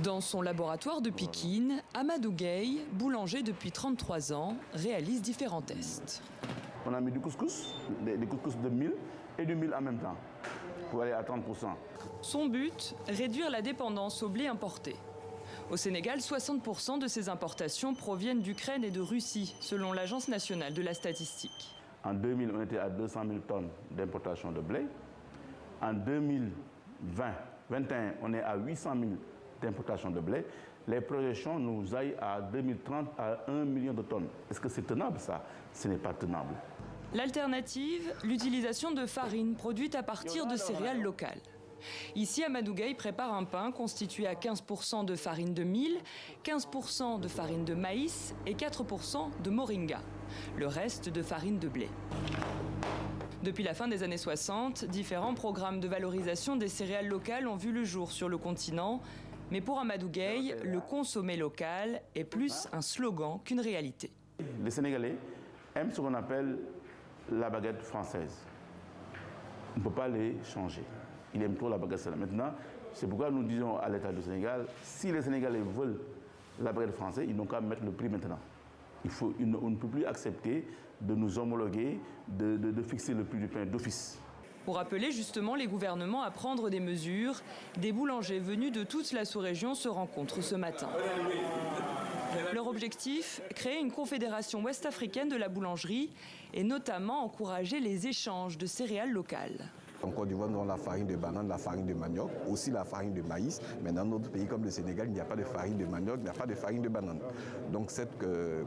Dans son laboratoire de Pikine, Amadou Gueye, boulanger depuis 33 ans, réalise différents tests. On a mis du couscous, des couscous de mil et du mil en même temps, pour aller à 30%. Son but, réduire la dépendance au blé importé. Au Sénégal, 60% de ces importations proviennent d'Ukraine et de Russie, selon l'Agence nationale de la statistique. En 2000, on était à 200 000 tonnes d'importation de blé. En 2021, on est à 800 000 d'importation de blé. Les projections nous aillent à 2030 à 1 million de tonnes. Est-ce que c'est tenable ça? Ce n'est pas tenable. L'alternative, l'utilisation de farine produite à partir de céréales locales. Ici, Amadou Gueye prépare un pain constitué à 15% de farine de mil, 15% de farine de maïs et 4% de moringa. Le reste de farine de blé. Depuis la fin des années 60, différents programmes de valorisation des céréales locales ont vu le jour sur le continent. Mais pour Amadou Gueye, le consommer local est plus un slogan qu'une réalité. Les Sénégalais aiment ce qu'on appelle la baguette française. On ne peut pas les changer. Ils aiment trop la baguette sénégalaise. Maintenant, c'est pourquoi nous disons à l'État du Sénégal, si les Sénégalais veulent la baguette française, ils n'ont qu'à mettre le prix maintenant. On ne peut plus accepter de nous homologuer, de fixer le prix du pain d'office. Pour appeler justement les gouvernements à prendre des mesures, des boulangers venus de toute la sous-région se rencontrent ce matin. Leur objectif, créer une confédération ouest-africaine de la boulangerie et notamment encourager les échanges de céréales locales. En Côte d'Ivoire, nous avons la farine de banane, la farine de manioc, aussi la farine de maïs. Mais dans d'autres pays comme le Sénégal, il n'y a pas de farine de manioc, il n'y a pas de farine de banane. Donc cette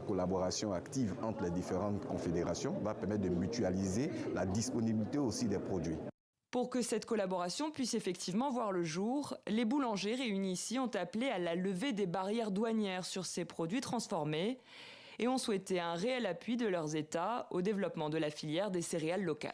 collaboration active entre les différentes confédérations va permettre de mutualiser la disponibilité aussi des produits. Pour que cette collaboration puisse effectivement voir le jour, les boulangers réunis ici ont appelé à la levée des barrières douanières sur ces produits transformés et ont souhaité un réel appui de leurs États au développement de la filière des céréales locales.